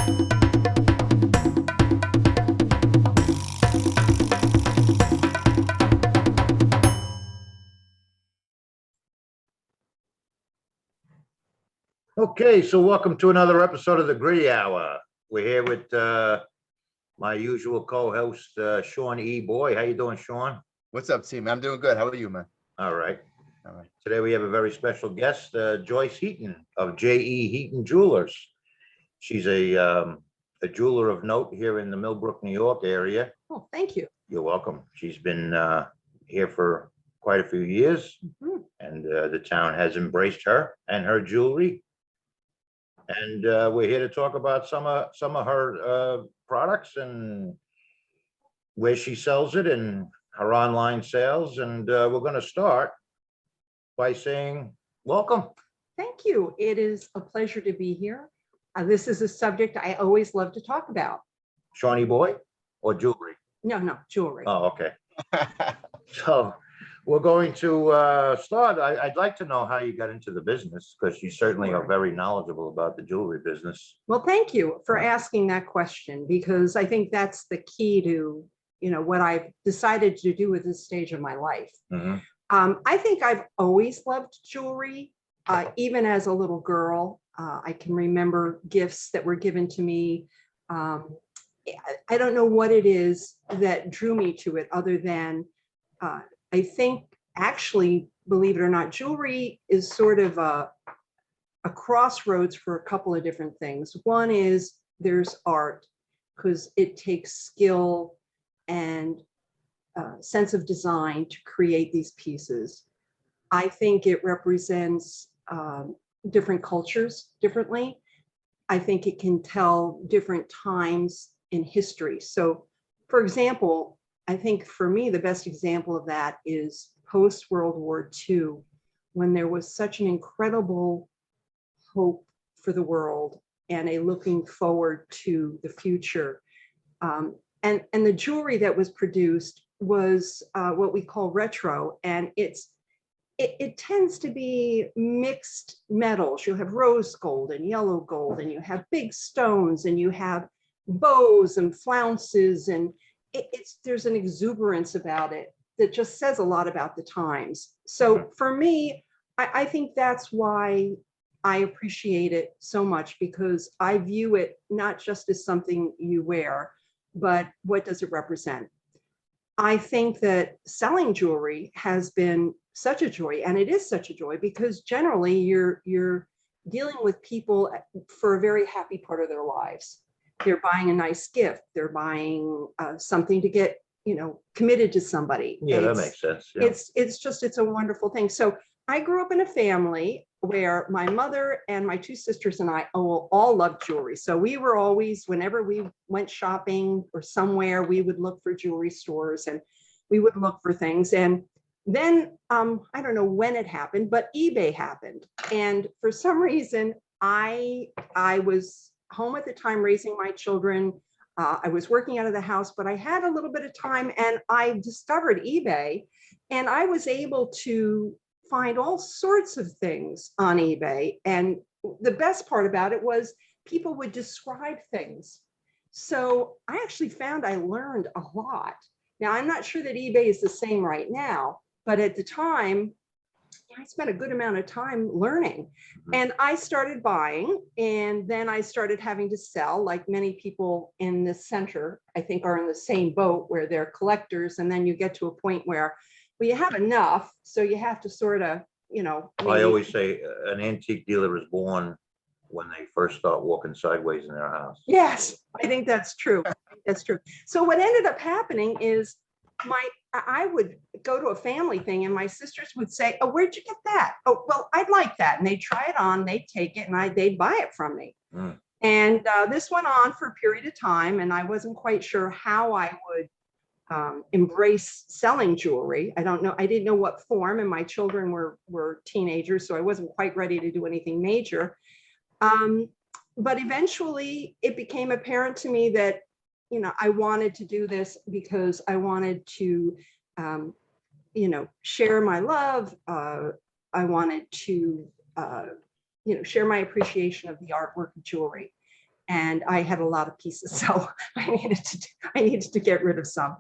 Okay, so welcome to another episode of the Gritty Hour. We're here with my usual co-host, Sean E. Boy. How you doing, Sean? What's up, team? I'm doing good. How are you, man? All right. All right. Today we have a very special guest, Joyce Heaton of J.E. Heaton Jewelers. She's a jeweler of note here in the Millbrook, New York area. Oh, thank you. You're welcome. She's been here for quite a few years, and the town has embraced her and her jewelry. And we're here to talk about some of her products and where she sells it and her online sales. And we're going to start by saying welcome. Thank you. It is a pleasure to be here. This is a subject I always love to talk about. Shawnee Boy or jewelry? No, jewelry. Oh, okay. So we're going to start. I'd like to know how you got into the business, because you certainly are very knowledgeable about the jewelry business. Well, thank you for asking that question, because I think that's the key to, what I've decided to do at this stage of my life. I think I've always loved jewelry, even as a little girl. I can remember gifts that were given to me. I don't know what it is that drew me to it, other than I think, actually, believe it or not, jewelry is sort of a crossroads for a couple of different things. One is there's art, because it takes skill and sense of design to create these pieces. I think it represents different cultures differently. I think it can tell different times in history. So, for example, I think for me, the best example of that is post-World War II, when there was such an incredible hope for the world and a looking forward to the future. And the jewelry that was produced was what we call retro, and it tends to be mixed metals. You have rose gold and yellow gold, and you have big stones, and you have bows and flounces, and there's an exuberance about it that just says a lot about the times. So for me, I think that's why I appreciate it so much, because I view it not just as something you wear, but what does it represent? I think that selling jewelry has been such a joy, and it is such a joy, because generally you're dealing with people for a very happy part of their lives. They're buying a nice gift. They're buying something to get, committed to somebody. Yeah, that makes sense. Yeah. It's a wonderful thing. So I grew up in a family where my mother and my two sisters and I all loved jewelry. So we were always, whenever we went shopping or somewhere, we would look for jewelry stores and we would look for things. And then I don't know when it happened, but eBay happened. And for some reason, I was home at the time raising my children. I was working out of the house, but I had a little bit of time, and I discovered eBay, and I was able to find all sorts of things on eBay. And the best part about it was people would describe things. So I actually found I learned a lot. Now, I'm not sure that eBay is the same right now, but at the time, I spent a good amount of time learning, and I started buying, and then I started having to sell, like many people in this center, I think, are in the same boat where they're collectors. And then you get to a point where, well, you have enough, so you have to sort of, I always say an antique dealer is born when they first start walking sideways in their house. Yes, I think that's true. That's true. So what ended up happening is I would go to a family thing, and my sisters would say, "Oh, where'd you get that? Oh, well, I'd like that." And they'd try it on, they'd take it, and they'd buy it from me. And this went on for a period of time, and I wasn't quite sure how I would embrace selling jewelry. I don't know. I didn't know what form, and my children were teenagers, so I wasn't quite ready to do anything major. But eventually it became apparent to me that, I wanted to do this because I wanted to, share my love. I wanted to, share my appreciation of the artwork of jewelry. and I had a lot of pieces, so I needed to get rid of some.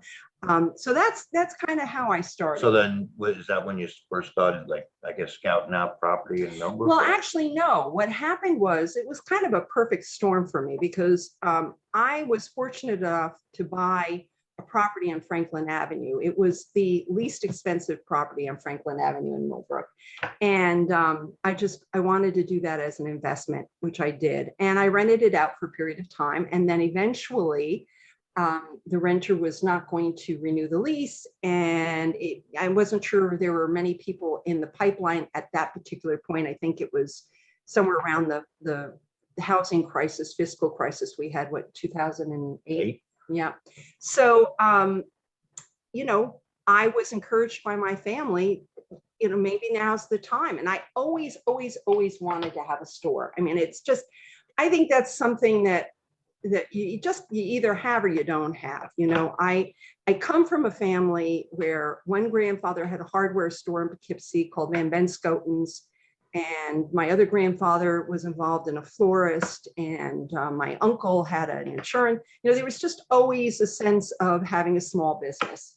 So that's kind of how I started. So then, is that when you first started, like, I guess, scouting out property in Millbrook? Well, actually, no. What happened was it was kind of a perfect storm for me because I was fortunate enough to buy a property on Franklin Avenue. It was the least expensive property on Franklin Avenue in Millbrook. And I wanted to do that as an investment, which I did. And I rented it out for a period of time. And then eventually, the renter was not going to renew the lease, and I wasn't sure there were many people in the pipeline at that particular point. I think it was somewhere around the housing crisis, fiscal crisis we had, 2008? Yeah. So, I was encouraged by my family, maybe now's the time. And I always wanted to have a store. I mean, it's just, I think that's something that you either have or you don't have. I come from a family where one grandfather had a hardware store in Poughkeepsie called Van Benskoten's, and my other grandfather was involved in a florist, and my uncle had an insurance. There was just always a sense of having a small business.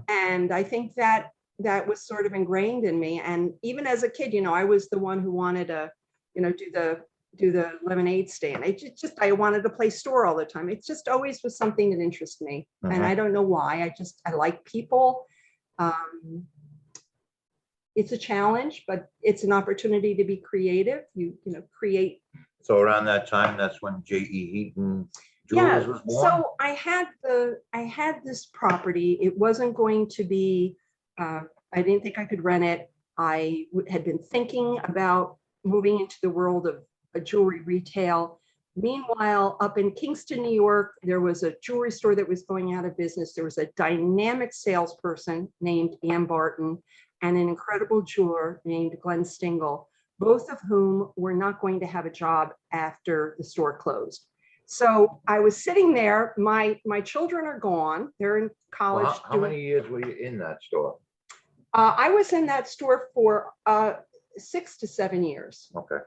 And I think that was sort of ingrained in me. And even as a kid, I was the one who wanted to, do the lemonade stand. I wanted to play store all the time. It just always was something that interested me. And I don't know why. I like people. It's a challenge, but it's an opportunity to be creative. You create. So around that time, that's when J.E. Heaton Jewelers was born? So I had this property. It wasn't going to be, I didn't think I could rent it. I had been thinking about moving into the world of jewelry retail. Meanwhile, up in Kingston, New York, there was a jewelry store that was going out of business. There was a dynamic salesperson named Ann Barton and an incredible jeweler named Glenn Stingle, both of whom were not going to have a job after the store closed. So I was sitting there. My children are gone. They're in college. Well, how many years were you in that store? I was in that store for 6 to 7 years. Okay.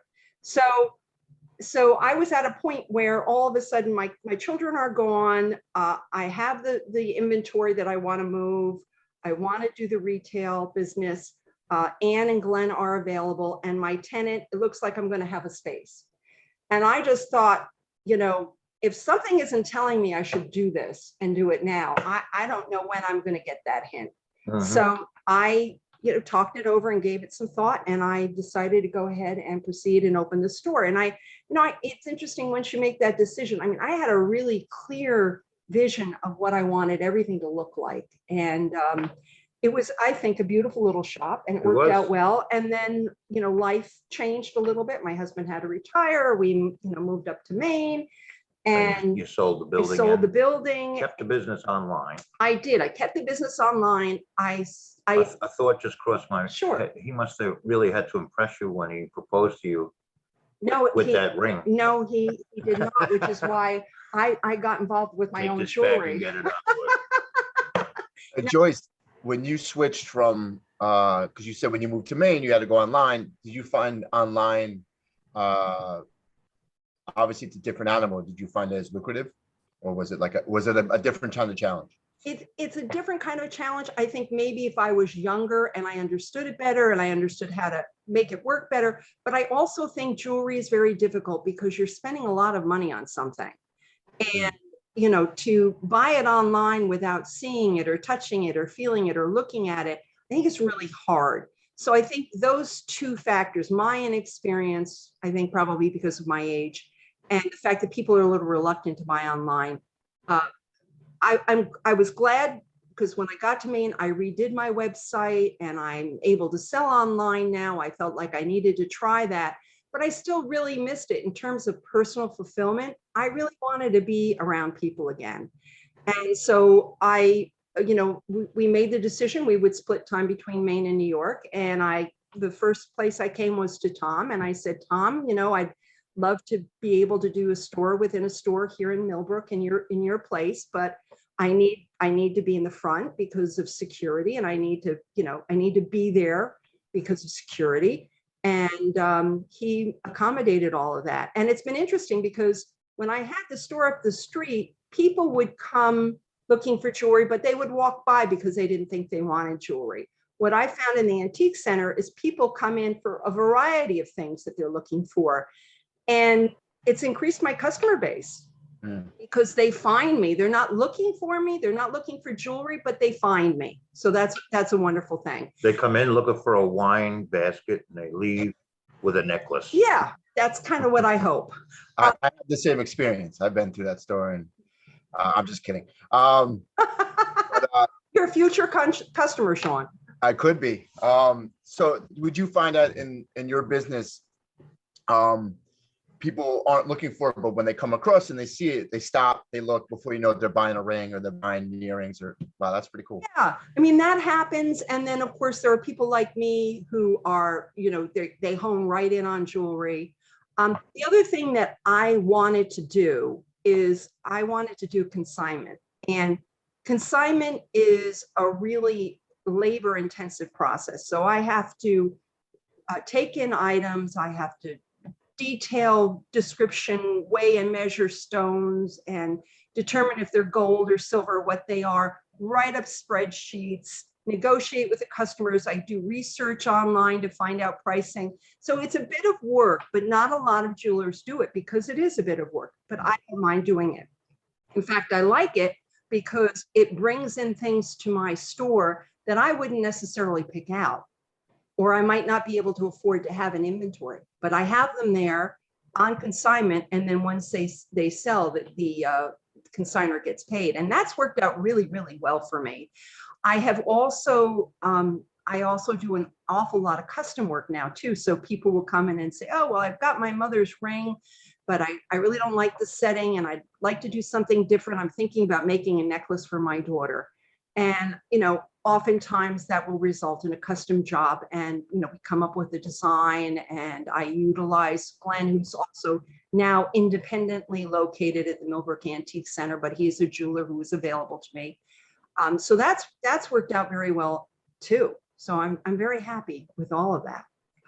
So I was at a point where all of a sudden my children are gone. I have the inventory that I want to move. I want to do the retail business. Ann and Glenn are available, and my tenant, it looks like I'm going to have a space. And I just thought, if something isn't telling me I should do this and do it now, I don't know when I'm going to get that hint. So I talked it over and gave it some thought, and I decided to go ahead and proceed and open the store. And it's interesting once you make that decision. I mean, I had a really clear vision of what I wanted everything to look like. And it was, I think, a beautiful little shop, and it worked out well. And then, life changed a little bit. My husband had to retire. We, moved up to Maine. And you sold the building. I sold the building. Kept the business online. I did. I kept the business online. A thought just crossed my head. He must have really had to impress you when he proposed to you. No, that ring. No, he did not, which is why I got involved with my own jewelry. Joyce, when you switched from, because you said when you moved to Maine, you had to go online. Did you find online, obviously it's a different animal. Did you find it as lucrative, or was it a different kind of challenge? It's a different kind of challenge. I think maybe if I was younger and I understood it better and I understood how to make it work better, but I also think jewelry is very difficult because you're spending a lot of money on something. And, to buy it online without seeing it or touching it or feeling it or looking at it, I think it's really hard. So I think those two factors, my inexperience, I think probably because of my age, and the fact that people are a little reluctant to buy online, I was glad because when I got to Maine, I redid my website and I'm able to sell online now. I felt like I needed to try that, but I still really missed it in terms of personal fulfillment. I really wanted to be around people again. And so we made the decision we would split time between Maine and New York. And the first place I came was to Tom, and I said, Tom, I'd love to be able to do a store within a store here in Millbrook in your place, but I need to be in the front because of security, and I need to be there because of security. And he accommodated all of that. And it's been interesting because when I had the store up the street, people would come looking for jewelry, but they would walk by because they didn't think they wanted jewelry. What I found in the antique center is people come in for a variety of things that they're looking for. And it's increased my customer base because they find me. They're not looking for me. They're not looking for jewelry, but they find me. So that's a wonderful thing. They come in looking for a wine basket and they leave with a necklace. Yeah, that's kind of what I hope. I have the same experience. I've been through that store, and I'm just kidding. You're a future customer, Sean. I could be. So would you find that in your business, people aren't looking for it, but when they come across and they see it, they stop, they look before you know it, they're buying a ring or they're buying earrings, or wow, that's pretty cool. Yeah, I mean, that happens. And then of course there are people like me who are, they hone right in on jewelry. The other thing that I wanted to do is I wanted to do consignment, and consignment is a really labor intensive process. So I have to take in items, I have to detailed description, weigh and measure stones and determine if they're gold or silver, what they are, write up spreadsheets, negotiate with the customers. I do research online to find out pricing. So it's a bit of work, but not a lot of jewelers do it because it is a bit of work, but I don't mind doing it. In fact, I like it because it brings in things to my store that I wouldn't necessarily pick out, or I might not be able to afford to have an inventory, but I have them there on consignment. And then once they sell, the consignor gets paid. And that's worked out really, really well for me. I have also, I also do an awful lot of custom work now too. So people will come in and say, oh, well, I've got my mother's ring, but I really don't like the setting and I'd like to do something different. I'm thinking about making a necklace for my daughter. And, oftentimes that will result in a custom job, and, we come up with a design, and I utilize Glenn, who's also now independently located at the Millbrook Antique Center, but he's a jeweler who is available to me. So that's worked out very well too. So I'm very happy with all of that.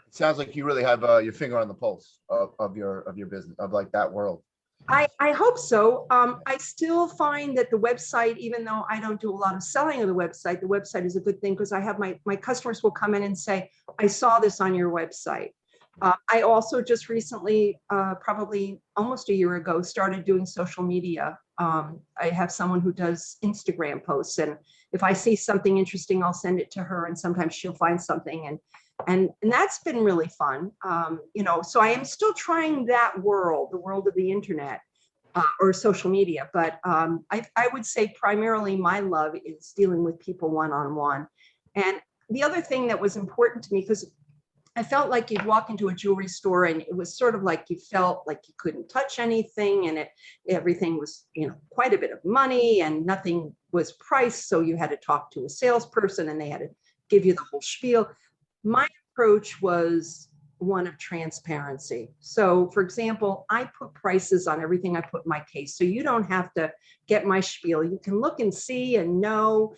It sounds like you really have your finger on the pulse of your business, of like that world. I hope so. I still find that the website, even though I don't do a lot of selling of the website is a good thing because I have my customers will come in and say, I saw this on your website. I also just recently, probably almost a year ago, started doing social media. I have someone who does Instagram posts, and if I see something interesting, I'll send it to her, and sometimes she'll find something, and that's been really fun. So I am still trying that world, the world of the internet or social media, but I would say primarily my love is dealing with people one-on-one. And the other thing that was important to me, because I felt like you'd walk into a jewelry store and it was sort of like you felt like you couldn't touch anything, and everything was, quite a bit of money and nothing was priced. So you had to talk to a salesperson and they had to give you the whole spiel. My approach was one of transparency. So for example, I put prices on everything I put in my case. So you don't have to get my spiel. You can look and see and know,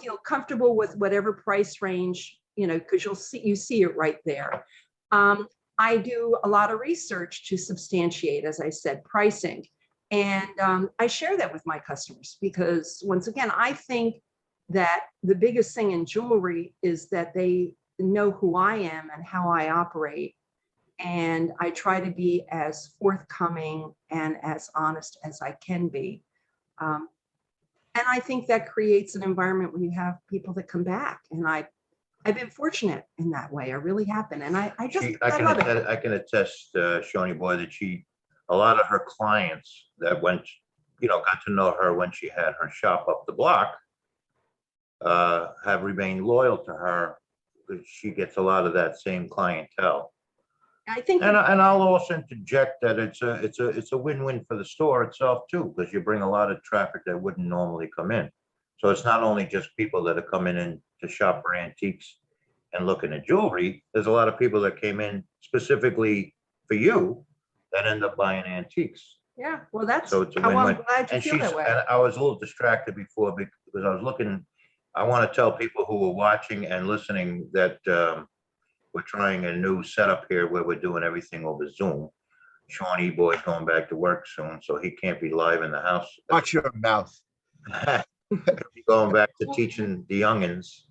feel comfortable with whatever price range, because you see it right there. I do a lot of research to substantiate, as I said, pricing. And I share that with my customers because once again, I think that the biggest thing in jewelry is that they know who I am and how I operate. And I try to be as forthcoming and as honest as I can be. And I think that creates an environment where you have people that come back. And I've been fortunate in that way. I really have been. And I love it. I can attest, Shoni Boy, that a lot of her clients that went, got to know her when she had her shop up the block, have remained loyal to her. She gets a lot of that same clientele. I think, and I'll also interject that it's a win-win for the store itself too, because you bring a lot of traffic that wouldn't normally come in. So it's not only just people that are coming in to shop for antiques and looking at jewelry. There's a lot of people that came in specifically for you that end up buying antiques. yeah, well, that's So it's a how win-win. I'm glad you feel that way. And I was a little distracted before because I was looking. I want to tell people who are watching and listening that we're trying a new setup here where we're doing everything over Zoom. Shawnee boy's going back to work soon, so he can't be live in the house. Watch your mouth. Going back to teaching the youngins.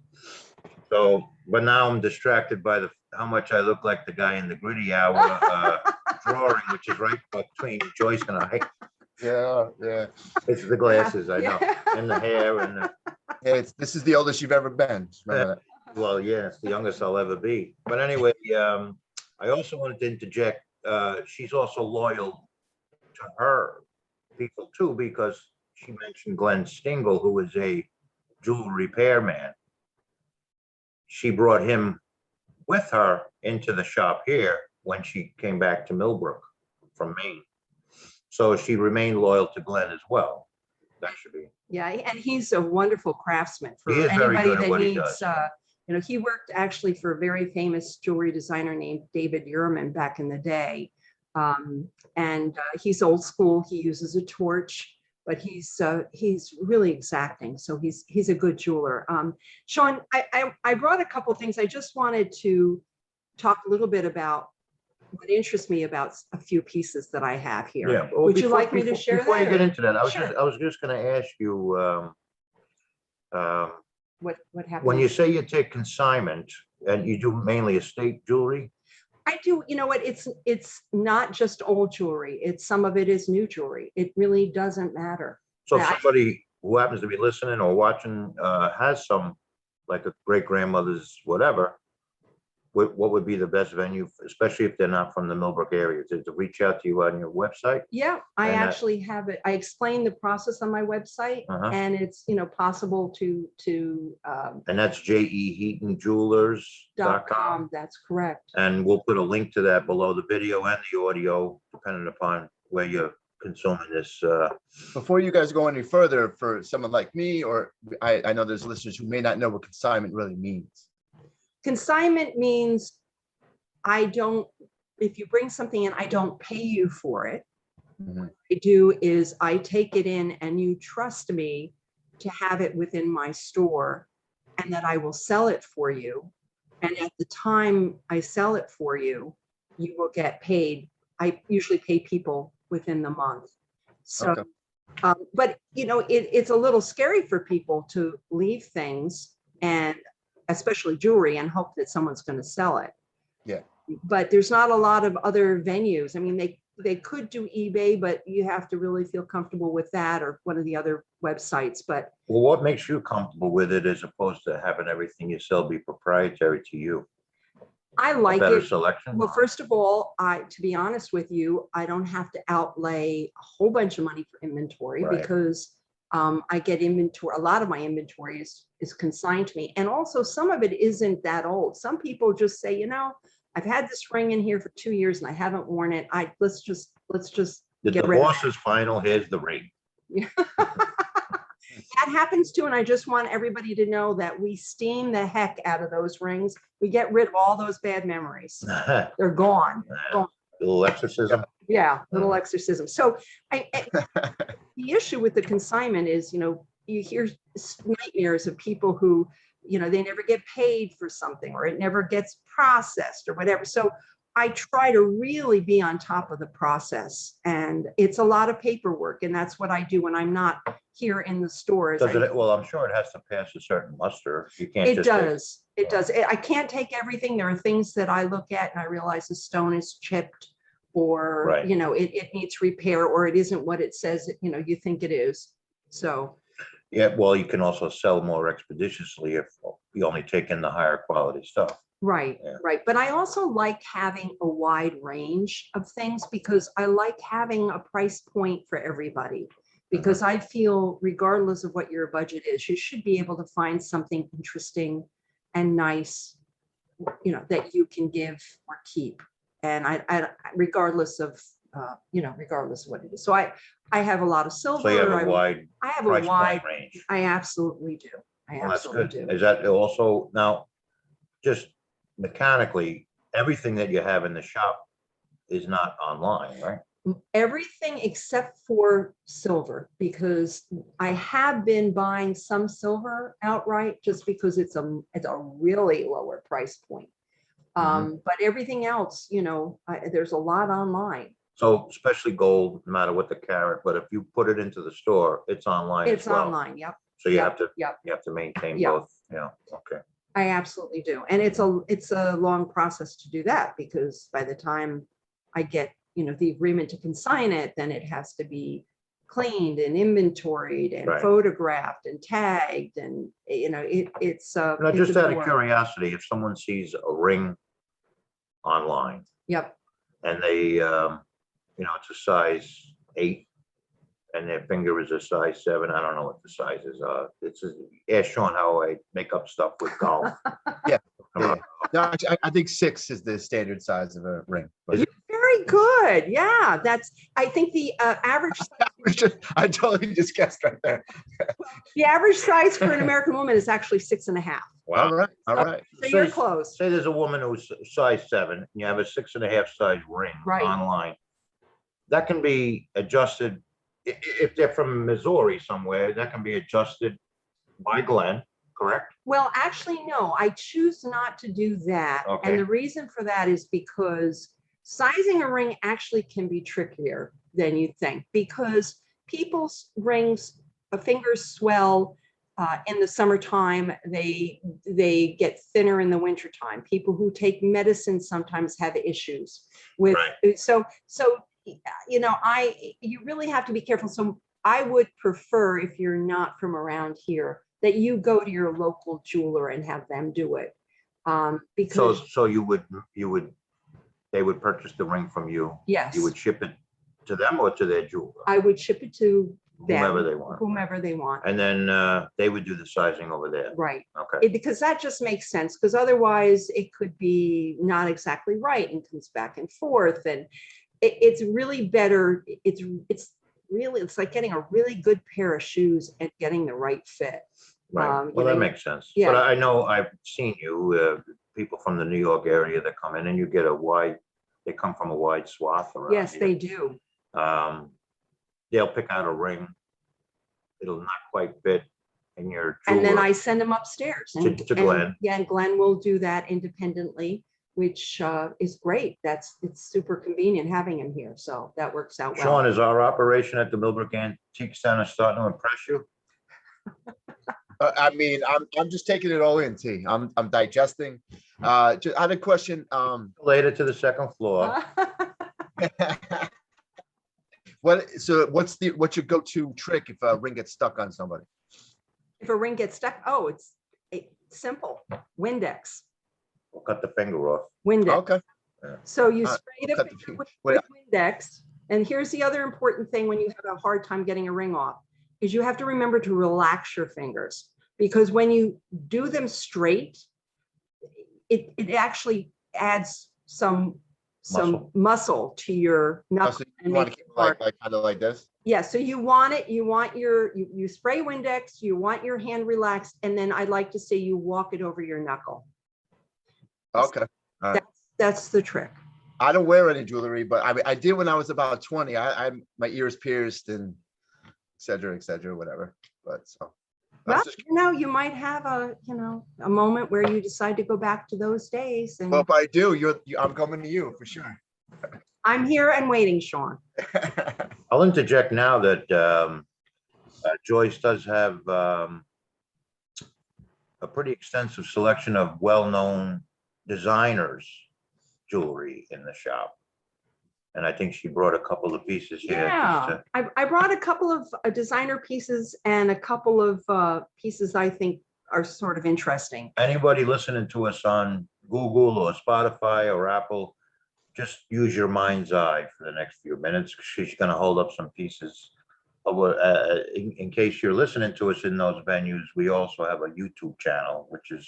So, but now I'm distracted by how much I look like the guy in the Gritty Hour drawing, which is right between Joyce and I. Yeah, yeah. It's the glasses, I know, Yeah. and the hair and the, Hey, this is the oldest you've ever been. Just remember that. well, yeah, it's the youngest I'll ever be. But anyway, I also wanted to interject, she's also loyal to her people too, because she mentioned Glenn Stingle, who is a jewelry repairman. She brought him with her into the shop here when she came back to Millbrook from Maine. So she remained loyal to Glenn as well. That should be. Yeah, and he's a wonderful craftsman for He is very anybody good at that what he needs, does. you know, he worked actually for a very famous jewelry designer named David Yurman back in the day. He's old school. He uses a torch, but he's really exacting. So he's a good jeweler. Sean, I brought a couple things. I just wanted to talk a little bit about what interests me about a few pieces that I have here. Yeah. Well, Would you like me to share before that? you get into that, Sure. I was just going to ask you, What happened? when you say you take consignment and you do mainly estate jewelry, I do, you know what, it's not just old jewelry. It's some of it is new jewelry. It really doesn't matter. so if Yeah. somebody who happens to be listening or watching has some, like a great grandmother's whatever, what would be the best venue, especially if they're not from the Millbrook area, to reach out to you on your website? Yeah, I And, actually have it. I explain the process on my website, and it's, you know, possible to And that's JEHeatonJewelers.com. That's correct. And we'll put a link to that below the video and the audio, depending upon where you're consuming this. Before you guys go any further, for someone like me, or I know there's listeners who may not know what consignment really means. Consignment means if you bring something in, I don't pay you for it. Mhm. What I do is I take it in and you trust me to have it within my store and that I will sell it for you. And at the time I sell it for you, you will get paid. I usually pay people within the month. So, Okay. but you know, it's a little scary for people to leave things, and especially jewelry, and hope that someone's going to sell it. Yeah. But there's not a lot of other venues. I mean, they could do eBay, but you have to really feel comfortable with that, or one of the other websites. But Well, what makes you comfortable with it as opposed to having everything you sell be proprietary to you? I A like better it. selection? Well, first of all, to be honest with you, I don't have to outlay a whole bunch of money for inventory, Right. because I get inventory. A lot of my inventory is consigned to me. And also some of it isn't that old. Some people just say, you know, I've had this ring in here for 2 years and I haven't worn it. Let's just The get rid of boss is final, here's the ring. it. That happens too. And I just want everybody to know that we steam the heck out of those rings. We get rid of all those bad memories. They're gone. Little exorcism. Yeah, little exorcism. So the issue with the consignment is, you know, you hear nightmares of people who, you know, they never get paid for something, or it never gets processed or whatever. So I try to really be on top of the process, and it's a lot of paperwork, and that's what I do when I'm not here in the stores. Well, I'm sure it has to pass a certain muster. You can't It just. does. It does. I can't take everything. There are things that I look at and I realize the stone is chipped, or, Right. you know, it needs repair, or it isn't what it says, you know, you think it is. So, Yeah, well, you can also sell more expeditiously if you only take in the higher quality stuff. right, Yeah. right. But I also like having a wide range of things, because I like having a price point for everybody. Because I feel regardless of what your budget is, you should be able to find something interesting and nice, you know, that you can give or keep. And I regardless of, you know, regardless of what it is. So I have a lot of silver. So you have a wide I have a price wide, point range. I absolutely do. I Well, that's absolutely good. do. Is that also, now, just mechanically, everything that you have in the shop is not online, right? Everything except for silver, because I have been buying some silver outright just because it's a really lower price point. But everything else, you know, there's a lot online. So especially gold, no matter what the carat, but if you put it into the store, it's online as It's well. online, yep, So you yep, have to, yep. you have to maintain Yeah. both, yeah, okay. I absolutely do. And it's a long process to do that, because by the time I get, the agreement to consign it, then it has to be cleaned and inventoried and Right. photographed and tagged, and it's Now, it's just a big out of work. curiosity, if someone sees a ring online Yep. and they, it's a size 8 and their finger is a size 7, I don't know what the sizes are. Ask Sean how I make up stuff with golf. Yeah. Come on. No, actually, I think 6 is the standard size of a ring. But Is Very good. Yeah, I think the average I totally just guessed right there. size for an American woman is actually 6.5. All right, all right. So you're close. Say there's a woman who's size 7, and you have a 6.5 size ring Right. online. That can be adjusted, if they're from Missouri somewhere, that can be adjusted by Glenn, correct? Well, actually, no, I choose not to do that. Okay. And the reason for that is because sizing a ring actually can be trickier than you think, because people's fingers swell in the summertime. They get thinner in the wintertime. People who take medicine sometimes have issues with, so you really have to be careful. So I would prefer, if you're not from around here, that you go to your local jeweler and have them do it. Because So they would purchase the ring from you. yes, You would ship it to them or to their jeweler, I would ship it to them, whomever they want. whomever they want. And then they would do the sizing over there. Right. Okay. Because that just makes sense, because otherwise it could be not exactly right and comes back and forth. And it's really better. It's like getting a really good pair of shoes and getting the right fit. Right. Well, that makes sense. yeah. But I know I've seen you, people from the New York area that come in and you get they come from a wide swath around Yes, here. they do. They'll pick out a ring. It'll not quite fit in your jeweler. And then I send them upstairs. To Glenn. Yeah, and Glenn will do that independently, which is great. It's super convenient having him here. So that works out well. Sean, is our operation at the Millbrook Antique Center starting to impress you? I mean, I'm just taking it all in, T. I'm digesting. I had a question. Later to the second floor. What's your go-to trick if a ring gets stuck on somebody? If a ring gets stuck, it's simple. Windex. We'll cut the finger off. Windex. Okay. So you All right, spray the cut the finger finger. with Windex. And here's the other important thing when you have a hard time getting a ring off, is you have to remember to relax your fingers, because when you do them straight, it actually adds some muscle to your knuckle. So and you want make to it keep hard. like kind of like this? Yeah, so you spray Windex, you want your hand relaxed, and then I'd like to say you walk it over your knuckle. Okay. All right. That's the trick. I don't wear any jewelry, but I did when I was about 20. My ears pierced and et cetera, whatever. But so. Well, you might have a moment where you decide to go back to those days. And Well, if I do, I'm coming to you for sure. I'm here and waiting, Sean. I'll interject now that Joyce does have a pretty extensive selection of well-known designers' jewelry in the shop. And I think she brought a couple of pieces here. Yeah, I brought a couple of designer pieces and a couple of pieces I think are sort of interesting. Anybody listening to us on Google or Spotify or Apple, just use your mind's eye for the next few minutes. She's going to hold up some pieces. In case you're listening to us in those venues, we also have a YouTube channel, which is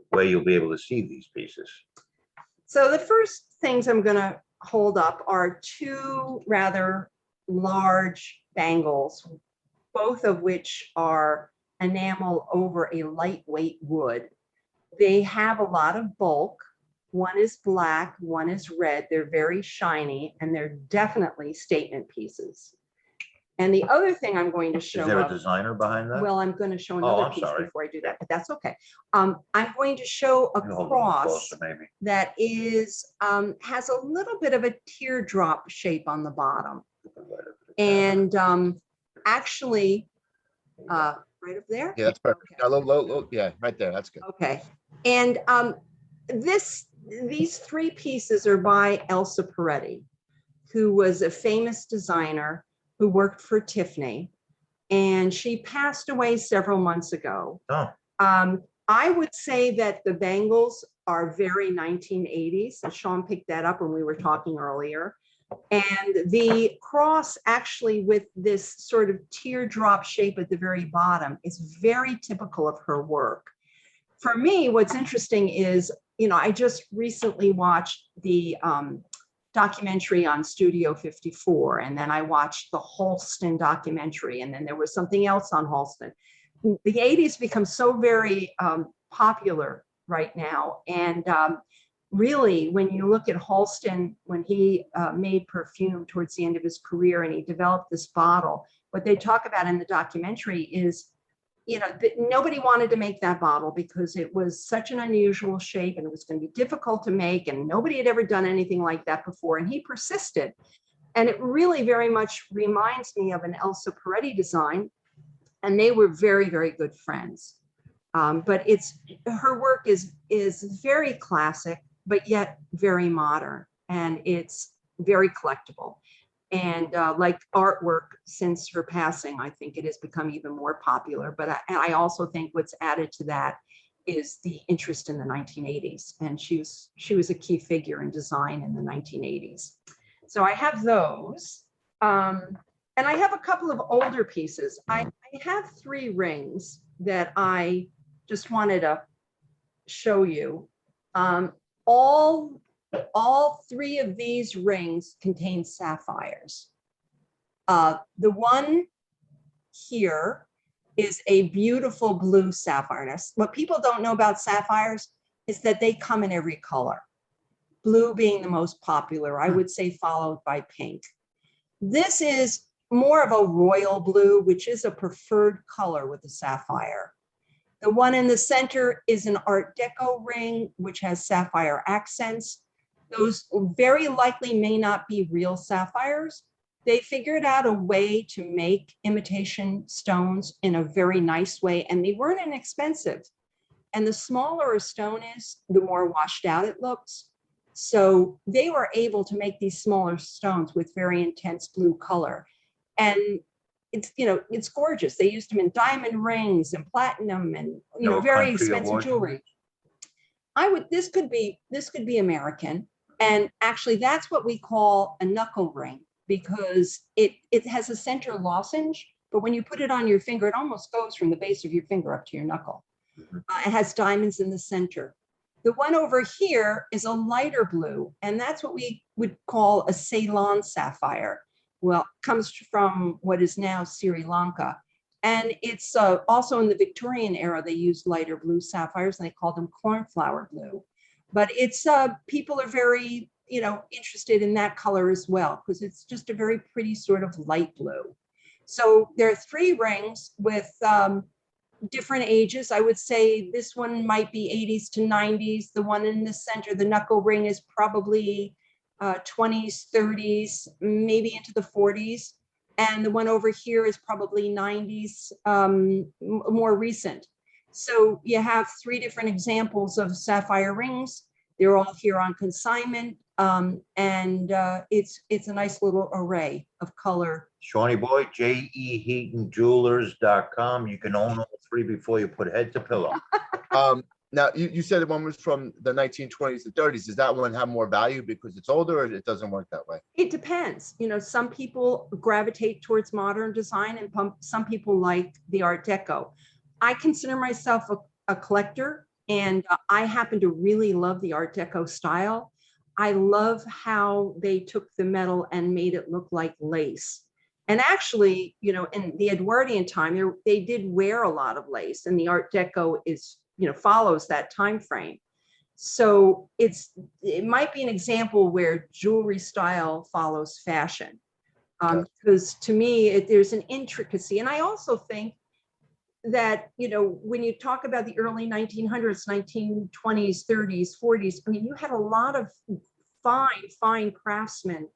where you'll be able to see these pieces. So the first things I'm going to hold up are two rather large bangles, both of which are enamel over a lightweight wood. They have a lot of bulk. One is black, one is red. They're very shiny, and they're definitely statement pieces. And the other thing I'm going to show Is there a up, designer behind that? well, I'm going to show Oh, another I'm piece sorry. before I do that, but that's okay. I'm going to show a You hold it cross closer, maybe. that is, has a little bit of a teardrop shape on the bottom. And actually, right up there. Yeah, that's perfect. Okay. Low, yeah, right there. That's good. Okay. And these three pieces are by Elsa Peretti, who was a famous designer who worked for Tiffany, and she passed away several months ago. Oh, I would say that the bangles are very 1980s. And Sean picked that up when we were talking earlier. And the cross actually with this sort of teardrop shape at the very bottom is very typical of her work. For me, what's interesting is, I just recently watched the documentary on Studio 54, and then I watched the Halston documentary, and then there was something else on Halston. The 80s become so very popular right now. And really, when you look at Halston, when he made perfume towards the end of his career and he developed this bottle, what they talk about in the documentary is, nobody wanted to make that bottle because it was such an unusual shape and it was going to be difficult to make. And nobody had ever done anything like that before. And he persisted. And it really very much reminds me of an Elsa Peretti design. And they were very, very good friends. But her work is very classic, but yet very modern, and it's very collectible. And like artwork, since her passing, I think it has become even more popular. But I also think what's added to that is the interest in the 1980s, and she was a key figure in design in the 1980s. So I have those. And I have a couple of older pieces. I have 3 rings that I just wanted to show you. All 3 of these rings contain sapphires. The one here is a beautiful blue sapphire. Now, what people don't know about sapphires is that they come in every color. Blue being the most popular, I would say, followed by pink. This is more of a royal blue, which is a preferred color with the sapphire. The one in the center is an Art Deco ring, which has sapphire accents. Those very likely may not be real sapphires. They figured out a way to make imitation stones in a very nice way, and they weren't inexpensive. And the smaller a stone is, the more washed out it looks. So they were able to make these smaller stones with very intense blue color. And it's gorgeous. They used them in diamond rings and platinum and very expensive jewelry. This could be American. And actually that's what we call a knuckle ring, because it has a center lozenge, but when you put it on your finger, it almost goes from the base of your finger up to your knuckle. It has diamonds in the center. The one over here is a lighter blue, and that's what we would call a Ceylon sapphire. Well, it comes from what is now Sri Lanka. And it's also in the Victorian era, they used lighter blue sapphires, and they called them cornflower blue. But it's people are very, interested in that color as well, because it's just a very pretty sort of light blue. So there are 3 rings with different ages. I would say this one might be 80s to 90s. The one in the center, the knuckle ring, is probably 20s, 30s, maybe into the 40s. And the one over here is probably 90s, more recent. So you have 3 different examples of sapphire rings. They're all here on consignment. And it's a nice little array of color. Shawnee boy, JEHeatonJewelers.com. You can own all 3 before you put head to pillow. Now you said the one was from the 1920s to 30s. Does that one have more value because it's older, or it doesn't work that way? It depends. Some people gravitate towards modern design, and some people like the Art Deco. I consider myself a collector, and I happen to really love the Art Deco style. I love how they took the metal and made it look like lace. And actually, in the Edwardian time, they did wear a lot of lace, and the Art Deco follows that time frame. So it might be an example where jewelry style follows fashion. Because to me, there's an intricacy. And I also think that, when you talk about the early 1900s, 1920s, 30s, 40s, I mean, you had a lot of fine craftsmen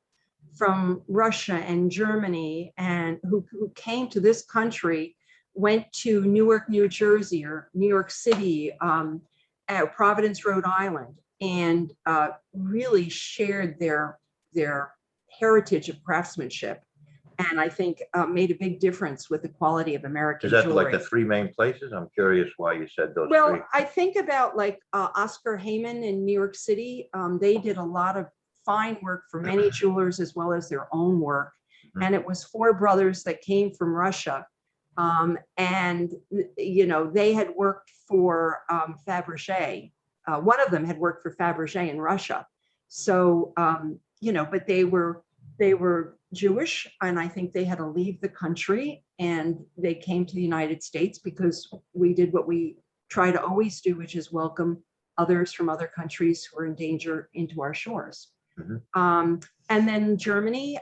from Russia and Germany and who came to this country, went to Newark, New Jersey or New York City, Providence, Rhode Island, and really shared their heritage of craftsmanship. And I think made a big difference with the quality of American Is that jewelry. like the three main places? I'm curious why you said those Well, three. I think about like Oscar Heyman in New York City. They did a lot of fine work for many jewelers as well as their own work. Mhm. And it was four brothers that came from Russia. And, they had worked for Fabergé. One of them had worked for Fabergé in Russia. So, but they were Jewish, and I think they had to leave the country, and they came to the United States because we did what we try to always do, which is welcome others from other countries who are in danger into our shores. Mhm. And then Germany,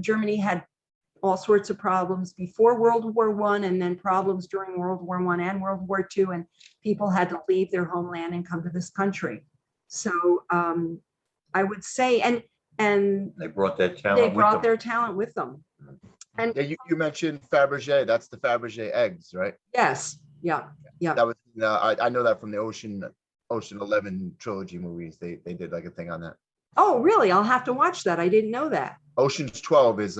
Germany had all sorts of problems before World War I, and then problems during World War I and World War II, and people had to leave their homeland and come to this country. So I would say, and They brought their they talent with brought them. their talent with them. And Yeah, you mentioned Fabergé. That's the Fabergé eggs, right? yes, yeah. That was I know that from the Ocean 11 trilogy movies. They did like a thing on that. Oh, really? I'll have to watch that. I didn't know that. Ocean's 12 is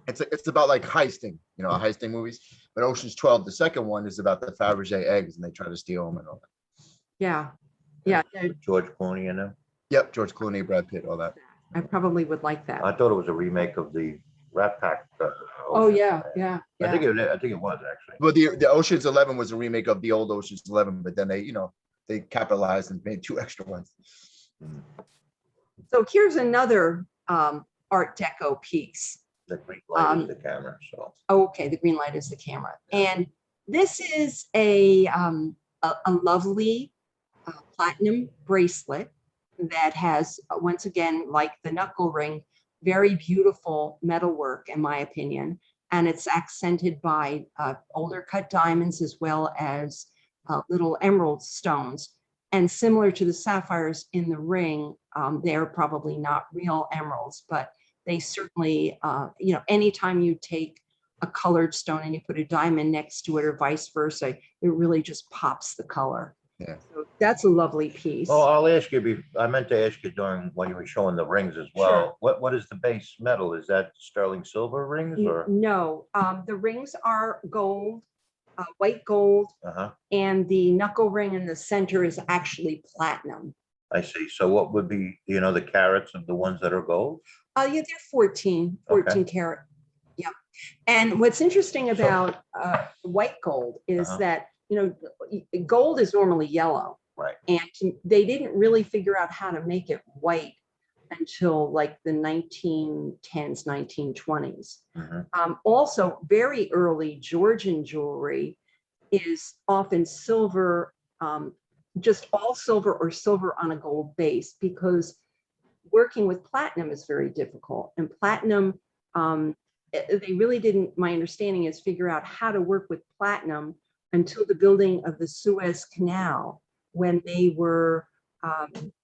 it's about like heisting, heisting movies. But Ocean's 12, the second one, is about the Fabergé eggs, and they try to steal them and all that. Yeah. Yeah. George Clooney in them. Yep, George Clooney, Brad Pitt, all that. I probably would like that. I thought it was a remake of the Rat Pack. Oh, Ocean. yeah. I think it was actually. Well, the Ocean's 11 was a remake of the old Ocean's 11, but then they capitalized and made 2 extra ones. So here's another Art Deco piece. The green light is the camera, so. Okay, the green light is the camera. And this is a lovely platinum bracelet that has, once again, like the knuckle ring, very beautiful metalwork, in my opinion. And it's accented by older cut diamonds as well as little emerald stones. And similar to the sapphires in the ring, they're probably not real emeralds, but they certainly, anytime you take a colored stone and you put a diamond next to it or vice versa, it really just pops the color. Yeah. So that's a lovely piece. Oh, I'll ask you, I meant to ask you during when you were showing the rings as well. Sure. What is the base metal? Is that sterling silver rings or? No, the rings are gold, white gold, and the knuckle ring in the center is actually platinum. I see. So what would be, the carats of the ones that are gold? Yeah, they're 14 Okay. carat. Yeah. And what's interesting about white gold is that, gold is normally yellow. Right. And they didn't really figure out how to make it white until like the 1910s, 1920s. Also, very early Georgian jewelry is often silver, just all silver or silver on a gold base, because working with platinum is very difficult. And platinum, they really didn't, my understanding is, figure out how to work with platinum until the building of the Suez Canal, when they were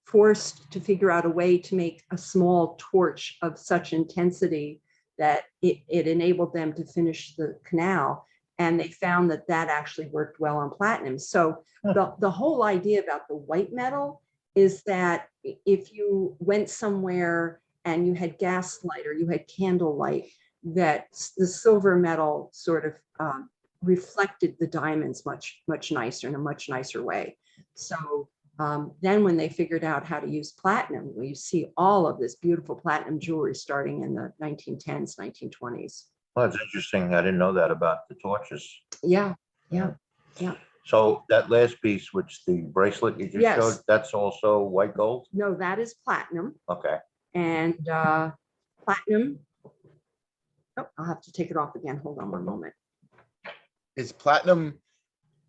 forced to figure out a way to make a small torch of such intensity that it enabled them to finish the canal. And they found that actually worked well on platinum. So the whole idea about the white metal is that if you went somewhere and you had gaslight or you had candlelight, that the silver metal sort of reflected the diamonds much nicer, in a much nicer way. So then when they figured out how to use platinum, you see all of this beautiful platinum jewelry starting in the 1910s, 1920s. Well, it's interesting. I didn't know that about the torches. Yeah. So that last piece, which the bracelet you just Yes. showed, that's also white gold? No, that is platinum. Okay. And platinum. Oh, I'll have to take it off again. Hold on one moment. Is platinum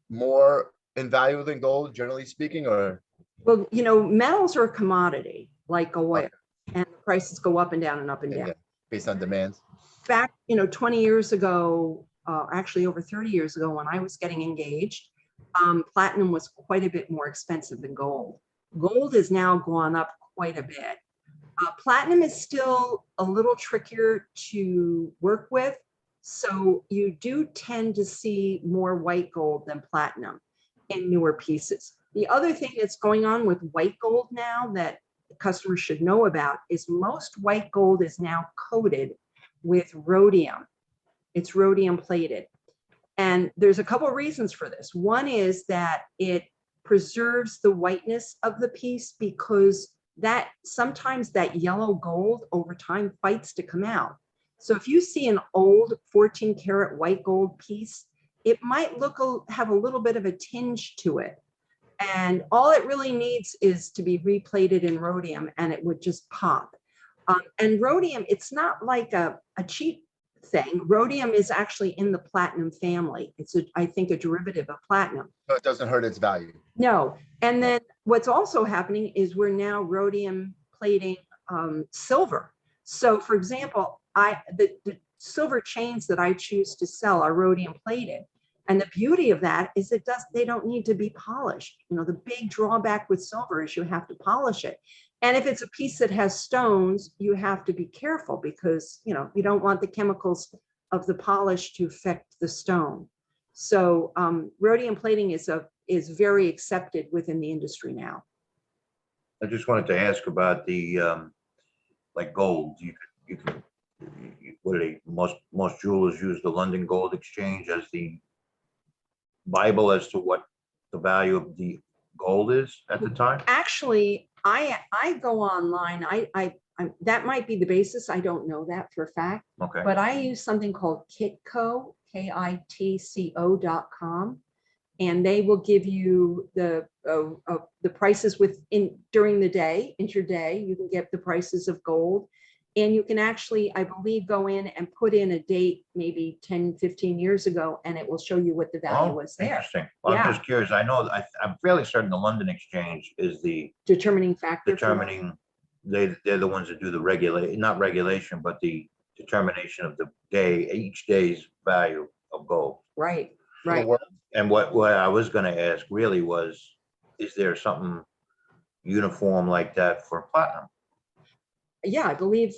more in value than gold, generally speaking, or? Well, metals are a commodity like oil, and the prices go up and down and up and down. Yeah. based on demands. Back, 20 years ago, actually over 30 years ago, when I was getting engaged, platinum was quite a bit more expensive than gold. Gold has now gone up quite a bit. Platinum is still a little trickier to work with. So you do tend to see more white gold than platinum in newer pieces. The other thing that's going on with white gold now that customers should know about is most white gold is now coated with rhodium. It's rhodium plated. And there's a couple of reasons for this. One is that it preserves the whiteness of the piece because that sometimes that yellow gold over time fights to come out. So if you see an old 14 karat white gold piece, it might have a little bit of a tinge to it. And all it really needs is to be replated in rhodium and it would just pop. And rhodium, it's not like a cheap thing. Rhodium is actually in the platinum family. It's, I think, a derivative of platinum. So it doesn't hurt its value. No. And then what's also happening is we're now rhodium plating silver. So for example, the silver chains that I choose to sell are rhodium plated. And the beauty of that is they don't need to be polished. The big drawback with silver is you have to polish it. And if it's a piece that has stones, you have to be careful because, you don't want the chemicals of the polish to affect the stone. So rhodium plating is very accepted within the industry now. I just wanted to ask about the, like gold. Most jewelers use the London Gold Exchange as the Bible as to what the value of the gold is at the time? Actually, I go online. That might be the basis. I don't know that for a fact. Okay. But I use something called Kitco, KITCO.com, and they will give you the prices during the day, intraday. You can get the prices of gold. And you can actually, I believe, go in and put in a date maybe 10, 15 years ago, and it will show you what the value was there. Interesting. Well, Yeah. I'm just curious. I know, I'm fairly certain the London Exchange is the Determining factor. determining, they're the ones that do the not regulation, but the determination of each day's value of gold. Right, For the right. world. And what I was gonna ask really was, is there something uniform like that for platinum? Yeah, I believe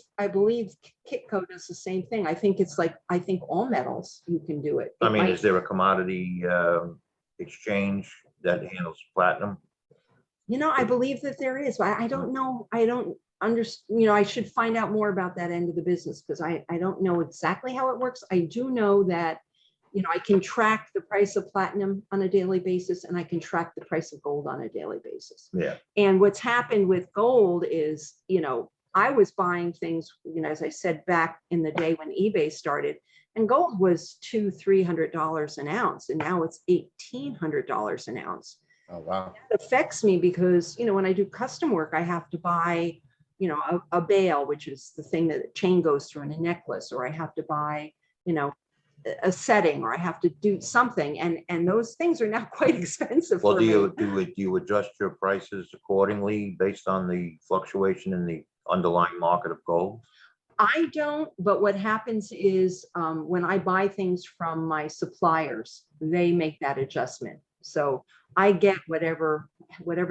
Kitco does the same thing. I think all metals you can do it. I mean, is there a commodity exchange that handles platinum? I believe that there is, but I don't know. I don't understand. I should find out more about that end of the business because I don't know exactly how it works. I do know that, I can track the price of platinum on a daily basis and I can track the price of gold on a daily basis. Yeah. And what's happened with gold is, I was buying things, as I said, back in the day when eBay started, and gold was $200-300 an ounce, and now it's $1,800 an ounce. Oh, wow. It affects me because, when I do custom work, I have to buy, a bail, which is the thing that a chain goes through in a necklace, or I have to buy, a setting, or I have to do something, and those things are now quite expensive. Well, for do you adjust your prices accordingly based on the fluctuation in the underlying market of gold? I don't, but what happens is when I buy things from my suppliers, they make that adjustment. So I get whatever